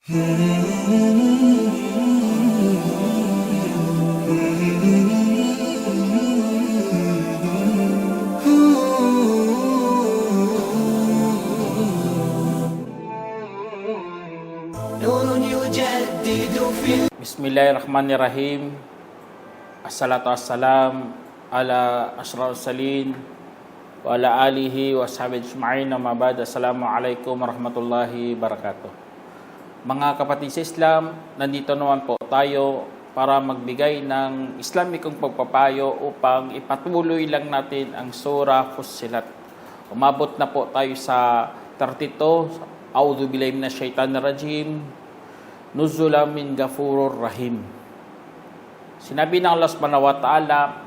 Bismillahirrahmanirrahim. Assalatu wassalam ala asyrafil salin wa ala alihi wa sahbihi ajma'in. Amma ba'd. Assalamualaikum warahmatullahi wabarakatuh. Mga kapatid sa Islam, nandito naman po tayo para magbigay ng Islamikong pagpapayo upang ipatuloy lang natin ang Surah Fussilat. Umabot na po tayo sa 32. A'udzu billahi minasyaitonir rajim. Nuzulan min Ghafurur Rahim. Sinabi ng Allah Subhanahu wa Ta'ala,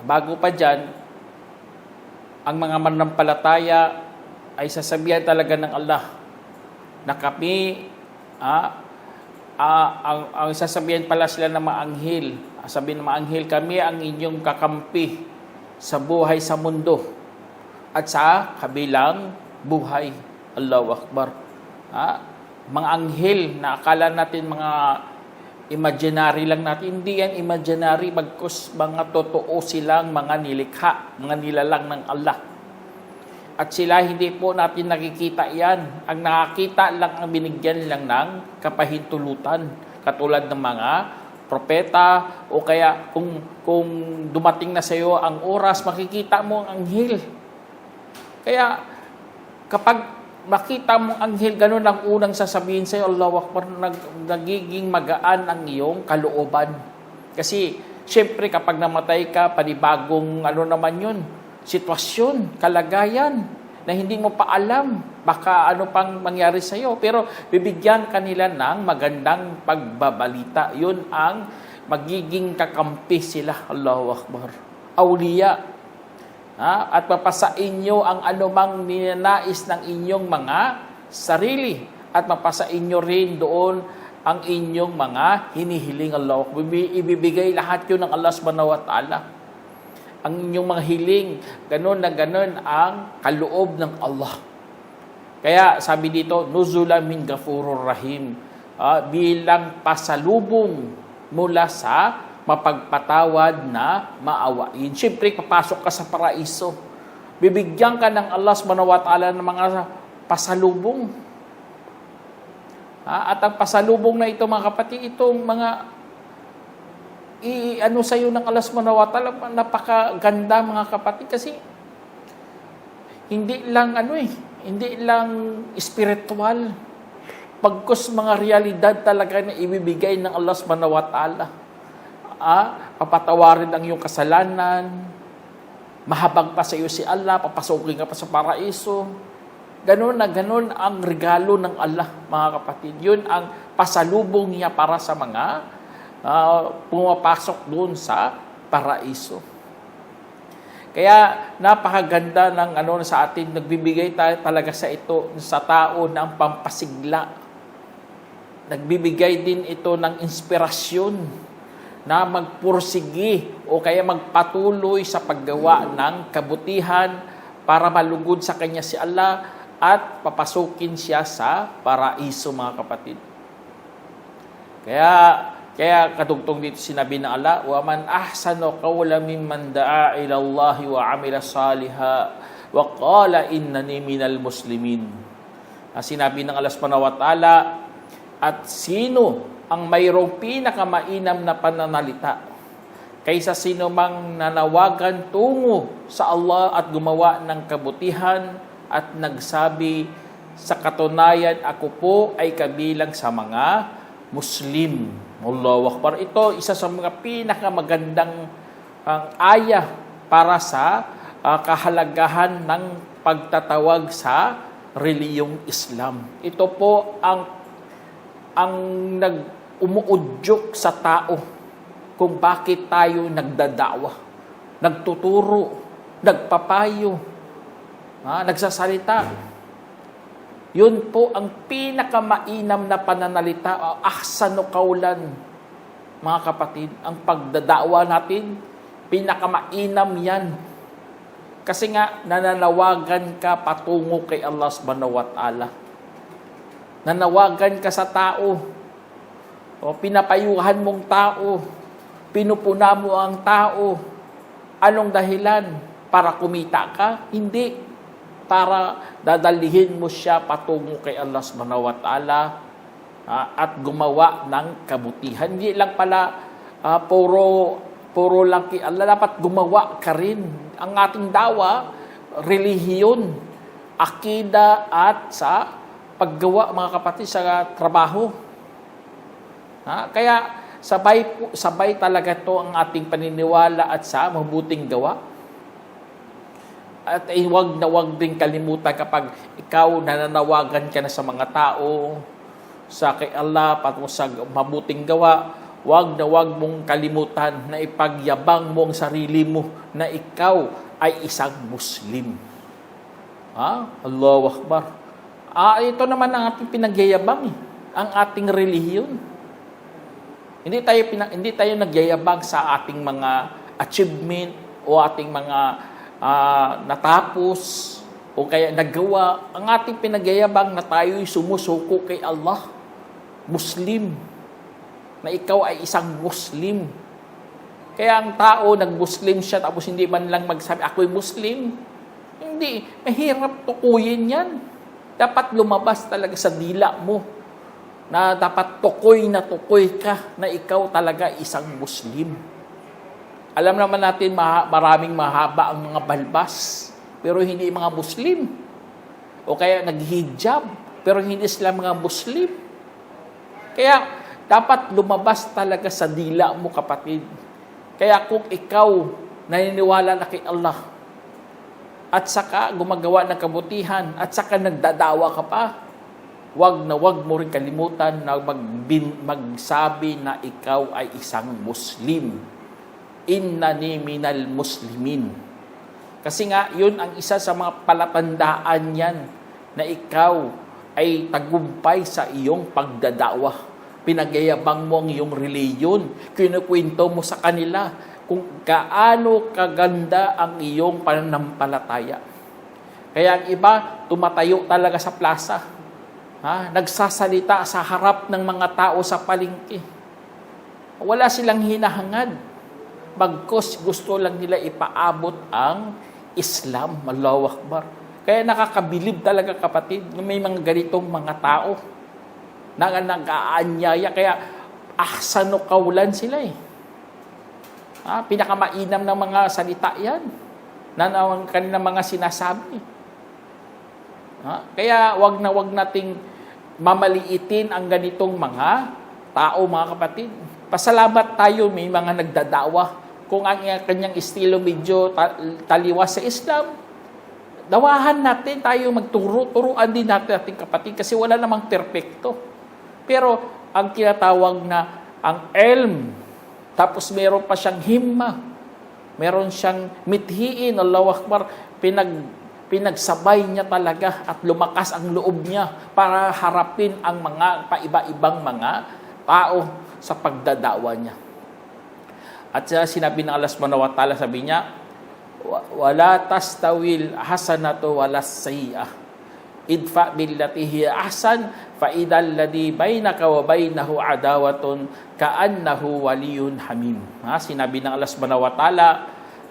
bago pa dyan, ang mga mananampalataya ay sasabihan talaga ng Allah na kami, ang sasabihan pala sila ng mga anghel, sabihin ng mga anghel, kami ang inyong kakampi sa buhay sa mundo at sa kabilang buhay. Allahu Akbar. Mga anghel na akala natin mga imaginary lang natin. Hindi yan imaginary, bagkus mga totoo silang mga nilikha, mga nilalang ng Allah. At sila hindi po natin nakikita yan. Ang nakakita lang, ang binigyan lang ng kapahintulutan. Katulad ng mga propeta o kaya kung dumating na sa iyo ang oras, makikita mo ang anghel. Kaya kapag makita mong anghel, ganun ang unang sasabihin sa'yo, Allahu Akbar, nagiging magaan ang iyong kalooban. Kasi, syempre, kapag namatay ka, panibagong naman yun, sitwasyon, kalagayan, na hindi mo pa alam, baka ano pang mangyari sa'yo. Pero, bibigyan kanila ng magandang pagbabalita. Yun ang magiging kakampi sila, Allahu Akbar. Awliya. At mapasain nyo ang anumang ninanais ng inyong mga sarili. At mapasain nyo rin doon ang inyong mga hinihiling. Allah. Ibibigay lahat yun ng Allah Subhanahu wa Ta'ala. Ang inyong mga hiling, ganun na ganun ang kaloob ng Allah. Kaya sabi dito, Nuzulan min Ghafurur Rahim. Bilang pasalubong mula sa mapagpatawad na maawain. Siyempre, papasok ka sa paraiso. Bibigyan ka ng Allah Subhanahu wa Ta'ala ng mga pasalubong. At ang pasalubong na ito, mga kapatid, itong mga sa iyo ng Allah Subhanahu wa Ta'ala, napakaganda, mga kapatid, kasi hindi lang hindi lang spiritual. Pagkus mga realidad talaga na ibibigay ng Allah Subhanahu wa Ta'ala. Papatawarin ang iyong kasalanan, mahabag pa sa iyo si Allah, papasukin ka pa sa paraiso. Ganun na ganun ang regalo ng Allah, mga kapatid. Yun ang pasalubong niya para sa mga pumapasok doon sa paraiso. Kaya napakaganda ng sa atin, nagbibigay tayo talaga sa ito sa tao ng pampasigla. Nagbibigay din ito ng inspirasyon na magpursigi o kaya magpatuloy sa paggawa ng kabutihan para malugod sa Kanya si Allah at papasukin siya sa paraiso, mga kapatid. Kaya kadugtong dito sinabi ng Allah, wa man ahsanu qawlan mimman da'a ila Allah wa 'amila salihan wa qala innani minal muslimin. Sinabi ng Allah Subhanahu wa Ta'ala, at sino ang mayroong pinakamainam na pananalita kaysa sino mang nanawagan tungo sa Allah at gumawa ng kabutihan at nagsabi, sa katunayan ako po ay kabilang sa mga Muslim. Allahu Akbar. Ito isa sa mga pinakamagandang aya para sa kahalagahan ng pagtatawag sa reliyong Islam. Ito po ang umuudyok sa tao kung bakit tayo nagdadawa, nagtuturo, nagpapayo, nagsasalita. Yun po ang pinakamainam na pananalita, ahsanu qawlan, mga kapatid. Ang pagdadawa natin, pinakamainam yan. Kasi nga, nananawagan ka patungo kay Allah Subhanahu wa Ta'ala. nanawagan ka sa tao, o pinapayuhan mong tao, pinupuna mo ang tao. Anong dahilan? Para kumita ka? Hindi. Para dadalhin mo siya patungo kay Allah subhanahu wa ta'ala at gumawa ng kabutihan. Hindi lang pala puro lang kay Allah. Dapat gumawa ka rin. Ang ating dawa, relihiyon, akida at sa paggawa, mga kapatid, sa trabaho. Kaya sabay talaga to ang ating paniniwala at sa mabuting gawa. At huwag na huwag din kalimutan kapag ikaw nananawagan ka na sa mga tao, sa kay Allah, patungkol sa mabuting gawa, huwag na huwag mong kalimutan na ipagyabang mo ang sarili mo na ikaw ay isang Muslim. Allahu Akbar. Ito naman ang ating pinagyayabang, ang ating relihiyon. Hindi tayo nagyayabang sa ating mga achievement o ating mga natapos o kaya nagawa. Ang ating pinagyayabang na tayo'y sumusuko kay Allah. Muslim. Na ikaw ay isang Muslim. Kaya ang tao, nag-Muslim siya tapos hindi man lang magsabi, ako'y Muslim. Hindi. Mahirap tukuyin yan. Dapat lumabas talaga sa dila mo na dapat tukoy na tukoy ka na ikaw talaga isang Muslim. Alam naman natin maraming mahaba ang mga balbas, pero hindi mga Muslim. O kaya naghihijab, pero hindi sila mga Muslim. Kaya dapat lumabas talaga sa dila mo, kapatid. Kaya kung ikaw naniniwala na kay Allah, at saka gumagawa ng kabutihan, at saka nagdadawa ka pa, wag mo rin kalimutan na magsabi na ikaw ay isang Muslim. Innani minal muslimin. Kasi nga, yun ang isa sa mga palatandaan yan na ikaw ay tagumpay sa iyong pagdadawa. Pinagyayabang mo ang iyong reliyon. Kinukwento mo sa kanila kung gaano kaganda ang iyong pananampalataya. Kaya ang iba, tumatayo talaga sa plaza. Nagsasalita sa harap ng mga tao sa palengke. Wala silang hinahangad. Bagkos gusto lang nila ipaabot ang Islam. Allahu Akbar. Kaya nakakabilib talaga, kapatid, na may mga ganitong mga tao na nag-aanyaya. Kaya ahsanu kaulan sila eh. Pinakamainam ng mga salita yan na ang kanilang mga sinasabi. Kaya wag nating mamaliitin ang ganitong mga tao, mga kapatid. Pasalamat tayo, may mga nagdadawa. Kung ang kanyang estilo medyo taliwas sa Islam, dawahan natin tayo turuan din natin ating kapatid kasi wala namang perpekto. Pero ang kinatawag na ang ilm, tapos meron pa siyang himma, meron siyang mithiin, Allahu Akbar, pinagsabay niya talaga at lumakas ang loob niya para harapin ang mga paiba-ibang mga tao sa pagdadawa niya. At sinabi ng Allah subhanahu wa ta'ala, sabi niya, wala tastawil hasanatu wala sayyi'ah. Idfa billati hiya ahsan fa idal ladhi bainaka wa bainahu adawatun ka'annahu waliyun hamim. Sinabi ng Allah subhanahu wa ta'ala,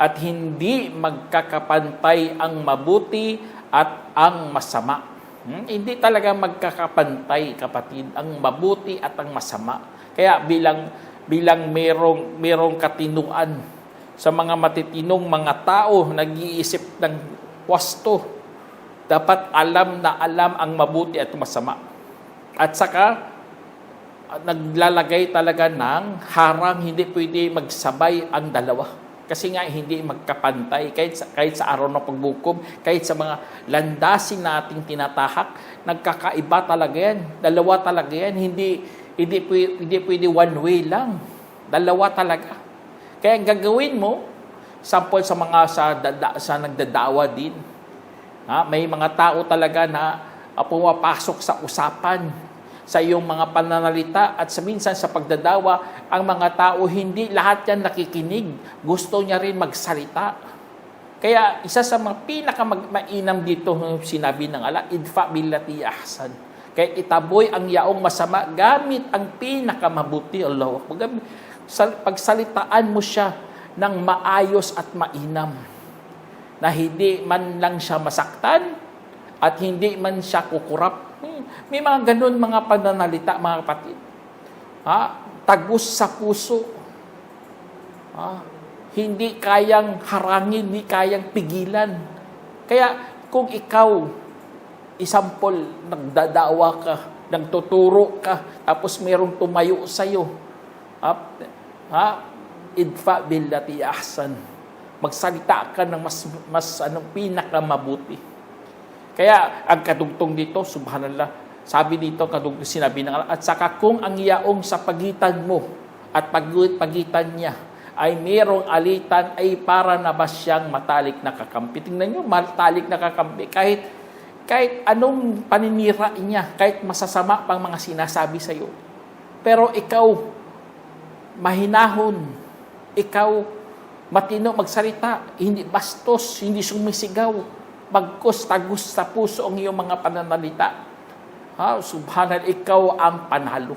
at hindi magkakapantay ang mabuti at ang masama. Hindi talaga magkakapantay, kapatid, ang mabuti at ang masama. Kaya bilang merong katinuan sa mga matitinong mga tao, nag-iisip ng wasto, dapat alam na alam ang mabuti at masama. At saka, naglalagay talaga ng harang, hindi pwede magsabay ang dalawa. Kasi nga, hindi magkapantay. Kahit sa araw ng pagbukom, kahit sa mga landasin na ating tinatahak, nagkakaiba talaga yan. Dalawa talaga yan. Hindi pwede one way lang. Dalawa talaga. Kaya ang gagawin mo, sample sa mga sa nagdadawa din. May mga tao talaga na pumapasok sa usapan, sa iyong mga pananalita at minsan sa pagdadawa, ang mga tao hindi lahat yan nakikinig. Gusto niya rin magsalita. Kaya isa sa mga pinakamainam dito sinabi ng Allah, idfa billati ahsan. Kaya itaboy ang yaong masama gamit ang pinakamabuti. Allahu Akbar. Pagsalitaan mo siya ng maayos at mainam, na hindi man lang siya masaktan at hindi man siya kukurap. May mga ganun mga pananalita, mga kapatid. Tagus sa puso. Hindi kayang harangin, hindi kayang pigilan. Kaya kung ikaw, isampol, nagdadawa ka, nagtuturo ka, tapos mayroong tumayo sa'yo, idfa billati ahsan. Magsalita ka ng mas pinakamabuti. Kaya ang kadugtong dito, subhanallah, sabi dito, kadugtong sinabi ng Allah, at saka kung ang yaong sa pagitan mo at pagitan niya ay mayroong alitan, ay para na ba siyang matalik na kakampi? Tingnan nyo, matalik na kakampi. Kahit anong paninira niya, kahit masasama pang mga sinasabi sa iyo. Pero ikaw, mahinahon. Ikaw, matino magsalita. Hindi bastos, hindi sumisigaw. Bagkus, tagus sa puso ang iyong mga pananalita. Subhanallah, ikaw ang panalo.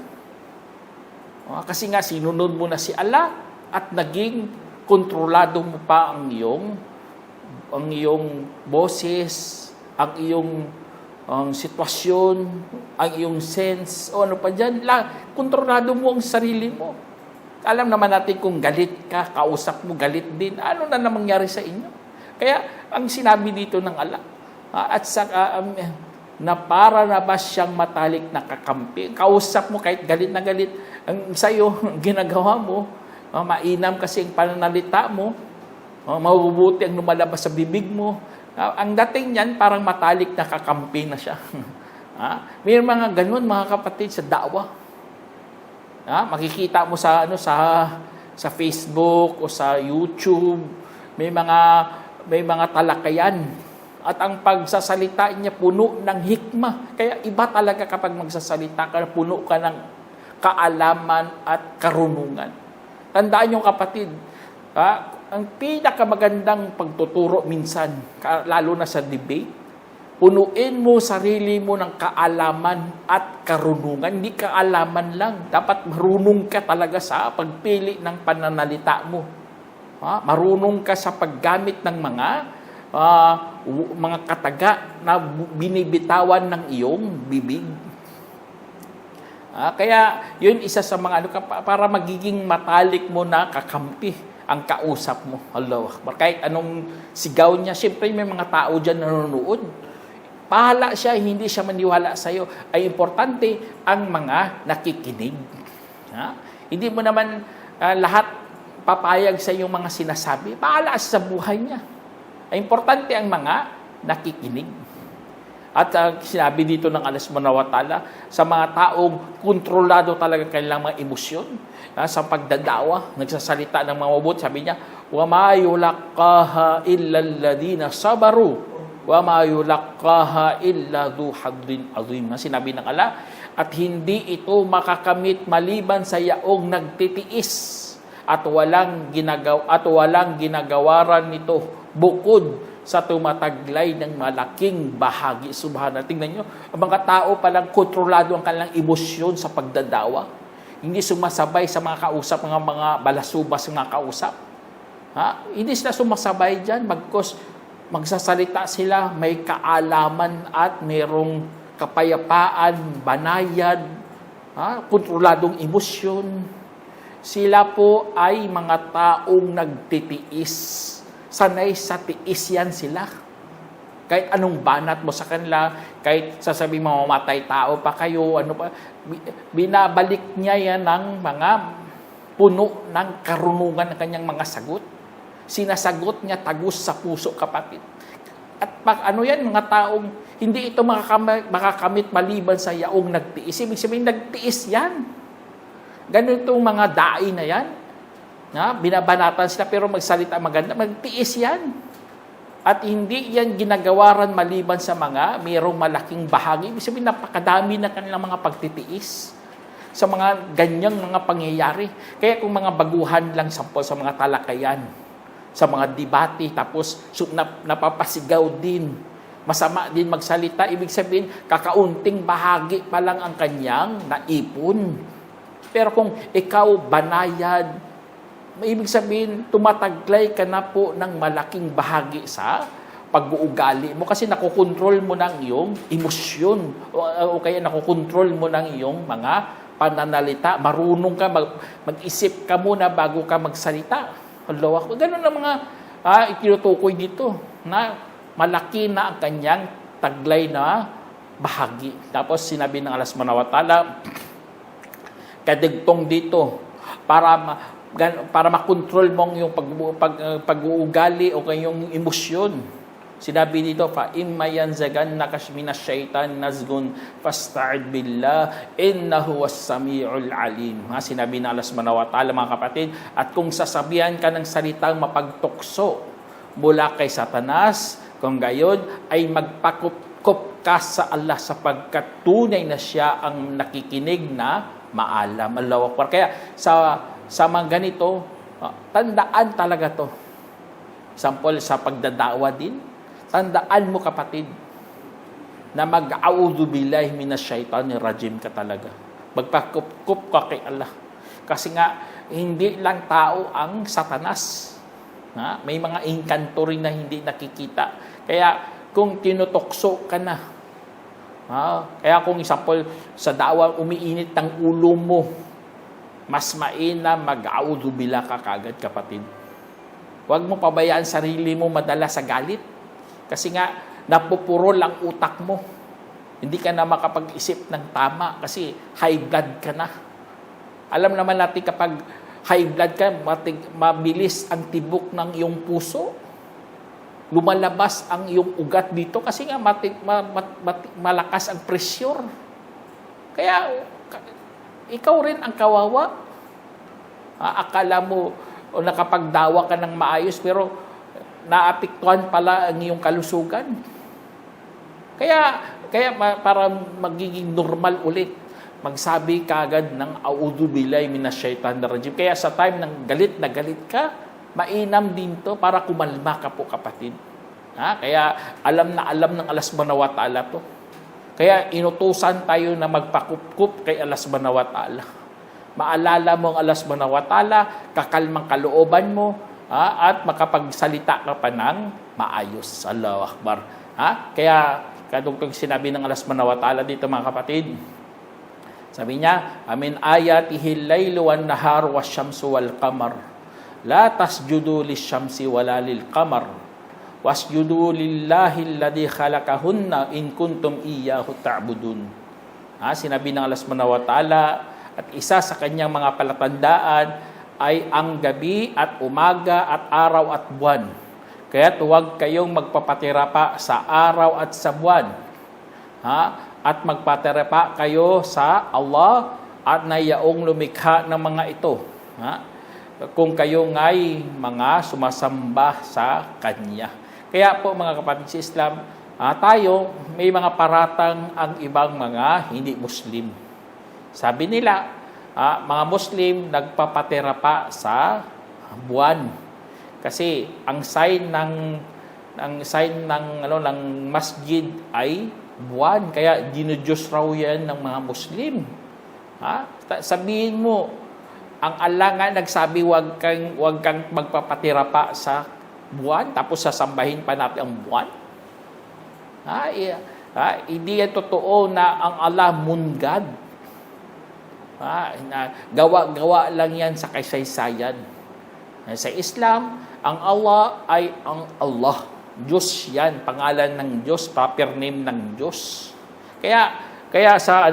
Kasi nga, sinunod mo na si Allah at naging kontrolado mo pa ang iyong boses, ang iyong sitwasyon, ang iyong sense, o ano pa dyan, kontrolado mo ang sarili mo. Alam naman natin kung galit ka, kausap mo, galit din, ano na mangyari sa inyo? Kaya, ang sinabi dito ng Allah, at saka, na para na ba siyang matalik na kakampi? Kausap mo kahit galit na galit, ang sa'yo, ginagawa mo, mainam kasi ang pananalita mo, mabubuti ang lumalabas sa bibig mo. Ang dating niyan, parang matalik na kakampi na siya. May mga ganun, mga kapatid, sa da'wa. Makikita mo sa Facebook o sa YouTube, may mga talakayan. At ang pagsasalita niya puno ng hikmah. Kaya iba talaga kapag magsasalita ka, puno ka ng kaalaman at karunungan. Tandaan niyo kapatid, ang pinakamagandang pagtuturo minsan, lalo na sa debate, punuin mo sarili mo ng kaalaman at karunungan. Hindi kaalaman lang. Dapat marunong ka talaga sa pagpili ng pananalita mo. Marunong ka sa paggamit ng mga kataga na binibitawan ng iyong bibig. Kaya yun isa sa mga para magiging matalik mo na kakampi ang kausap mo. Allahu Akbar. Kahit anong sigaw niya, siyempre may mga tao dyan nanonood. Pahala siya, hindi siya maniwala sa iyo. Ay importante ang mga nakikinig. Hindi mo naman lahat papayag sa iyong mga sinasabi. Pahala sa buhay niya. Ay importante ang mga nakikinig. At sinabi dito ng Allah subhanahu wa ta'ala, sa mga taong kontrolado talaga kanilang mga emosyon, sa pagdadawa, nagsasalita ng mga mabuti, sabi niya, وَمَا يُلَقَّاهَا إِلَّا الَّذِينَ صَبَرُوا وَمَا يُلَقَّاهَا إِلَّا ذُو حَظٍّ عَظِيمٍ. Sinabi ng Allah, at hindi ito makakamit maliban sa yaong nagtitiis at walang ginagawaran nito bukod sa tumataglay ng malaking bahagi. Subhanallah. Tingnan nyo, ang mga tao palang kontrolado ang kanilang emosyon sa pagdadawa. Hindi sumasabay sa mga kausap, mga balasubas ng mga kausap. Hindi sila sumasabay dyan, bagkos magsasalita sila, may kaalaman at mayroong kapayapaan, banayad, kontroladong emosyon. Sila po ay mga taong nagtitiis. Sanay sa tiis yan sila. Kahit anong banat mo sa kanila, kahit sasabihin mamamatay tao pa kayo, binabalik niya yan ng mga puno ng karunungan ng kanyang mga sagot. Sinasagot niya tagus sa puso, kapatid. At mga taong hindi ito makakamit maliban sa yaong nagtiis. Ibig sabihin, nagtiis yan. Ganito mga dai na yan. Binabanatan sila pero magsalita maganda, magtiis yan. At hindi yan ginagawaran maliban sa mayroong malaking bahagi. Ibig sabihin, napakadami na kanilang mga pagtitiis sa mga ganyang mga pangyayari. Kaya kung mga baguhan lang sa mga talakayan, sa mga debate, tapos napapasigaw din, masama din magsalita. Ibig sabihin, kakaunting bahagi pa lang ang kanyang naipon. Pero kung ikaw banayad, ibig sabihin, tumataglay ka na po ng malaking bahagi sa pag-uugali mo kasi nakokontrol mo ng iyong emosyon o kaya nakokontrol mo ng iyong mga pananalita. Marunong ka, mag-isip ka muna bago ka magsalita. Allah, ganun ang mga itinutukoy dito na malaki na ang kanyang taglay na bahagi. Tapos sinabi ng Allah subhanahu wa ta'ala, kadigtong dito para makontrol mo yung pag-uugali o kayong emosyon. Sinabi dito, fa imma yanzagannaka minash shaitan nazgun fasta'id billah innahu was-sami'ul alim. Sinabi ng Allah subhanahu wa ta'ala, mga kapatid, at kung sasabihan ka ng salitang mapagtukso mula kay Satanas, kung gayon ay magpakup ka sa Allah sapagkat tunay na siya ang nakikinig na maalam. Allahu Akbar. Kaya sa mga ganito, tandaan talaga to. Sample sa pagdadawa din, tandaan mo kapatid na mag-a'udhu billahi minash shaitanir rajim ka talaga. Magpakup ka kay Allah. Kasi nga, hindi lang tao ang Satanas. May mga inkanto rin na hindi nakikita. Kaya kung tinutokso ka na, kaya kung example, sa dawa umiinit ang ulo mo, mas maina mag-a'udhu billah ka kagad kapatid. Huwag mo pabayaan sarili mo madala sa galit. Kasi nga, napupurol ang utak mo. Hindi ka na makapag-isip ng tama kasi high blood ka na. Alam naman natin kapag high blood ka, mabilis ang tibok ng iyong puso. Lumalabas ang iyong ugat dito kasi nga malakas ang pressure. Kaya, ikaw rin ang kawawa. Akala mo o nakapagdawa ka ng maayos pero naapektuhan pala ang iyong kalusugan. Kaya para magiging normal ulit, magsabi kagad ng a'udhu billahi minash shaitanir rajim. Kaya sa time ng galit na galit ka, mainam din to para kumalma ka po kapatid. Kaya alam ng Allah subhanahu wa ta'ala to. Kaya inutusan tayo na magpakup-kup kay Allah subhanahu wa ta'ala. Maalala mo ang Allah subhanahu wa ta'ala, kakalmang kalooban mo, at makapagsalita ka pa ng maayos. Allahu Akbar. Kaya, kadugtong sinabi ng Allah subhanahu wa ta'ala dito mga kapatid, sabi niya, amin ayatihil laylu wan nahar wasyamsu wal qamar la tasjudu lisyamsi wala lil qamar wasjudu lillahi alladhi khalaqahunna in kuntum iyyahu ta'budun. Sinabi ng Allah subhanahu wa ta'ala, at isa sa kanyang mga palatandaan ay ang gabi at umaga at araw at buwan. Kaya't huwag kayong magpapatira pa sa araw at sa buwan. At magpatira pa kayo sa Allah at nayaong lumikha ng mga ito. Kung kayo nga'y mga sumasamba sa Kanya. Kaya po mga kapatid sa Islam, tayo may mga paratang ang ibang mga hindi Muslim. Sabi nila, mga Muslim nagpapatira pa sa buwan kasi ang sign ng masjid ay buwan, kaya dinudiyos raw yan ng mga Muslim. Sabihin mo, ang Allah nga nagsabi wag kang magpapatira pa sa buwan tapos sasambahin pa natin ang buwan. Hindi yan totoo na ang Allah moon God. Gawa-gawa lang yan sa kasaysayan. Sa Islam, ang Allah ay ang Allah. Diyos yan, pangalan ng Diyos, proper name ng Diyos. Kaya sa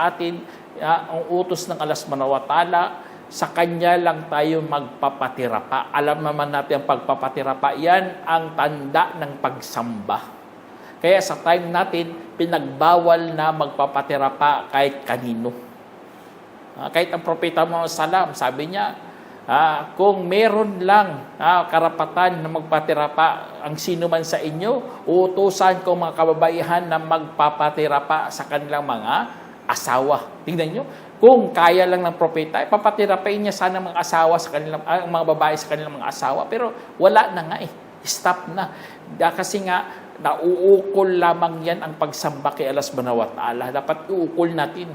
atin, ang utos ng Allah subhanahu wa ta'ala, sa Kanya lang tayo magpapatira pa. Alam naman natin ang pagpapatira pa, yan ang tanda ng pagsamba. Kaya sa time natin, pinagbawal na magpapatira pa kahit kanino. Kahit ang propeta Muhammad salam, sabi niya, kung meron lang karapatan na magpatira pa ang sino man sa inyo, uutusan ko mga kababaihan na magpapatira pa sa kanilang mga asawa. Tingnan nyo, kung kaya lang ng propeta, papatira pa niya sana mga asawa sa kanilang, mga babae sa kanilang mga asawa. Pero wala na nga Stop na. Kasi nga, nauukol lamang yan ang pagsamba kay Allah subhanahu wa ta'ala. Dapat uukol natin.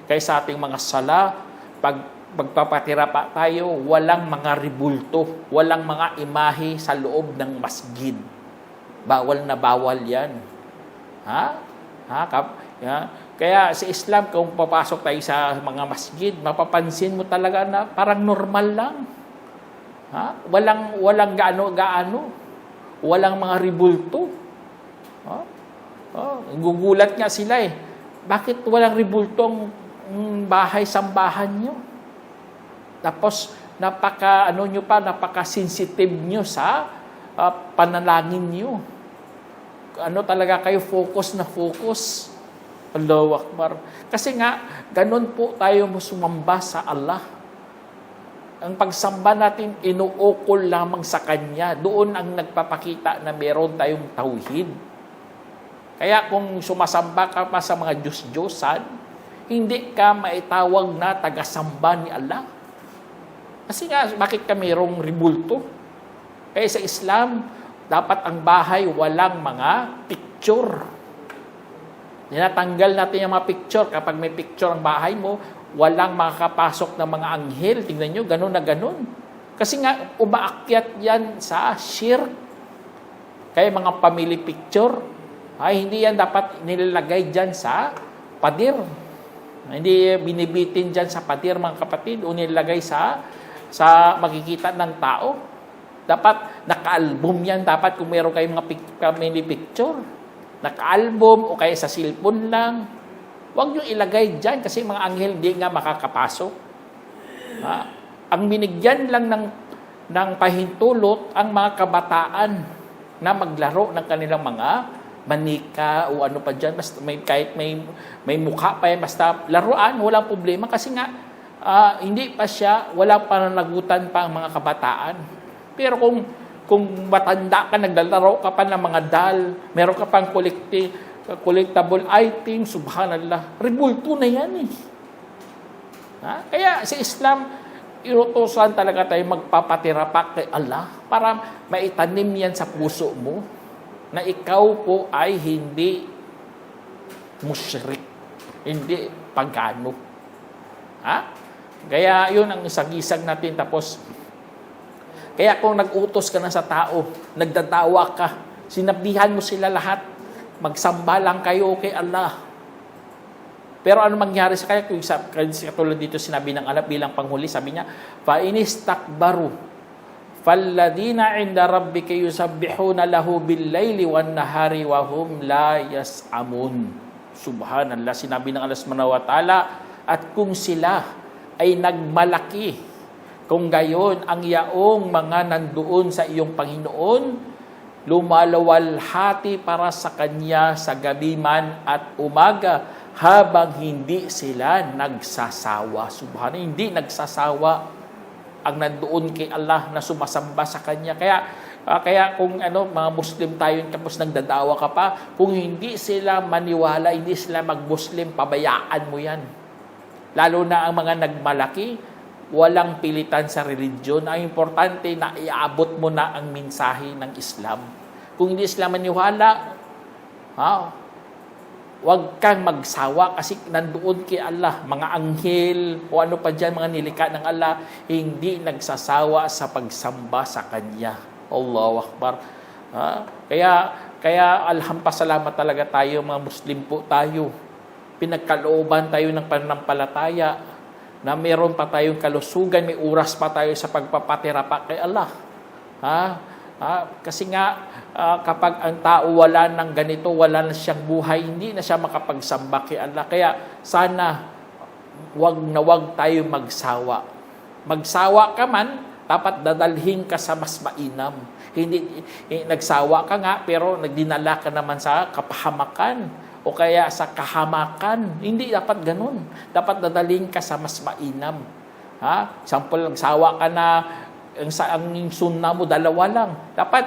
Kaya sa ating mga sala, pagpapatira pa tayo, walang mga ribulto, walang mga imahe sa loob ng masjid. Bawal na bawal yan. Kaya sa Islam, kung papasok tayo sa mga masjid, mapapansin mo talaga na parang normal lang. Walang gaano-gaano. Walang mga ribulto. Gugulat nga sila eh. Bakit walang ribultong bahay-sambahan nyo? Tapos, napaka-sensitive nyo sa panalangin nyo. Talaga kayo, focus na focus. Allahu Akbar. Kasi nga, ganun po tayo sumamba sa Allah. Ang pagsamba natin, inuukol lamang sa Kanya. Doon ang nagpapakita na meron tayong tauhid. Kaya kung sumasamba ka pa sa mga Diyos-Diyosan, hindi ka maitawag na tagasamba ni Allah. Kasi nga, bakit ka mayroong ribulto? Kaya sa Islam, dapat ang bahay walang mga picture. Tinatanggal natin yung mga picture. Kapag may picture ang bahay mo, walang makakapasok na mga anghel. Tingnan nyo, ganun na ganun. Kasi nga, umaakyat yan sa shirk. Kaya mga family picture, hindi yan dapat nilalagay dyan sa pader. Hindi binibitin dyan sa pader, mga kapatid, o nilalagay sa makikita ng tao. Dapat naka-album yan. Dapat kung meron kayong mga family picture, naka-album o kaya sa cellphone lang. Huwag nyo ilagay dyan kasi mga anghel di nga makakapasok. Ang binigyan lang ng pahintulot ang mga kabataan na maglaro ng kanilang mga manika o ano pa dyan. Basta kahit may mukha pa yan, basta laruan, walang problema. Kasi nga, hindi pa siya, walang pananagutan pa ang mga kabataan. Pero kung matanda ka, naglalaro ka pa ng mga doll, meron ka pang collectible item, subhanallah, ribulto na yan eh. Kaya sa Islam, inutusan talaga tayo magpapatira pa kay Allah para maitanim yan sa puso mo na ikaw po ay hindi musyrik, hindi pagano. Kaya yun ang sagisag natin. Tapos kaya kung nag-utos ka na sa tao, nagdadawa ka, sinabihan mo sila lahat, magsamba lang kayo kay Allah. Pero ano mangyari sa kaya? Katulad dito sinabi ng Allah bilang panghuli, sabi niya, فَإِنِسْتَكْبَرُوا فَالَّذِينَ عِنْدَ رَبِّكَ يُسَبِّحُونَ لَهُ بِاللَّيْلِ وَالنَّهَارِ وَهُمْ لَا يَسْأَمُونَ. Subhanallah, sinabi ng Allah subhanahu wa ta'ala, at kung sila ay nagmalaki, kung gayon ang yaong mga nandoon sa iyong Panginoon, lumalawalhati para sa Kanya sa gabi man at umaga, habang hindi sila nagsasawa. Subhanallah, hindi nagsasawa ang nandoon kay Allah na sumasamba sa Kanya. Kaya kung mga Muslim tayo, tapos nagdadawa ka pa, kung hindi sila maniwala, hindi sila mag-Muslim, pabayaan mo yan. Lalo na ang mga nagmalaki, walang pilitan sa religion. Ang importante na iabot mo na ang mensahe ng Islam. Kung hindi sila maniwala, huwag kang magsawa kasi nandoon kay Allah. Mga anghel o ano pa dyan, mga nilikha ng Allah, hindi nagsasawa sa pagsamba sa Kanya. Allahu Akbar. Kaya alhampasalamat talaga tayo, mga Muslim po tayo. Pinagkalooban tayo ng pananampalataya na meron pa tayong kalusugan, may oras pa tayo sa pagpapatira pa kay Allah. Kasi nga, kapag ang tao wala ng ganito, wala na siyang buhay, hindi na siya makapagsamba kay Allah. Kaya sana, wag tayo magsawa. Magsawa ka man, dapat dadalhin ka sa mas mainam. Hindi nagsawa ka nga, pero nagdinala ka naman sa kapahamakan o kaya sa kahamakan. Hindi dapat ganun. Dapat dadalhin ka sa mas mainam. Example, nagsawa ka na, ang sunna mo, dalawa lang. Dapat,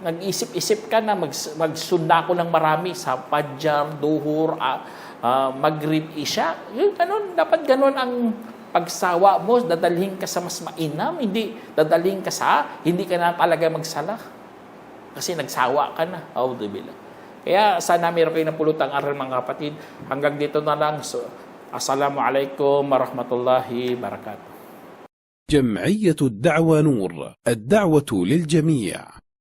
nag-isip-isip ka na magsunna ko ng marami sa Fajr, Duhur, Maghrib, Isya. Yun, ganun. Dapat ganun ang pagsawa mo, dadalhin ka sa mas mainam. Hindi dadalhin ka sa, hindi ka na talaga magsala. Kasi nagsawa ka na. Auzubillah. Kaya sana meron kayo napulutang aral mga kapatid. Hanggang dito na lang. So, Assalamualaikum warahmatullahi wabarakatuh. جمعية الدعوة نور، الدعوة للجميع.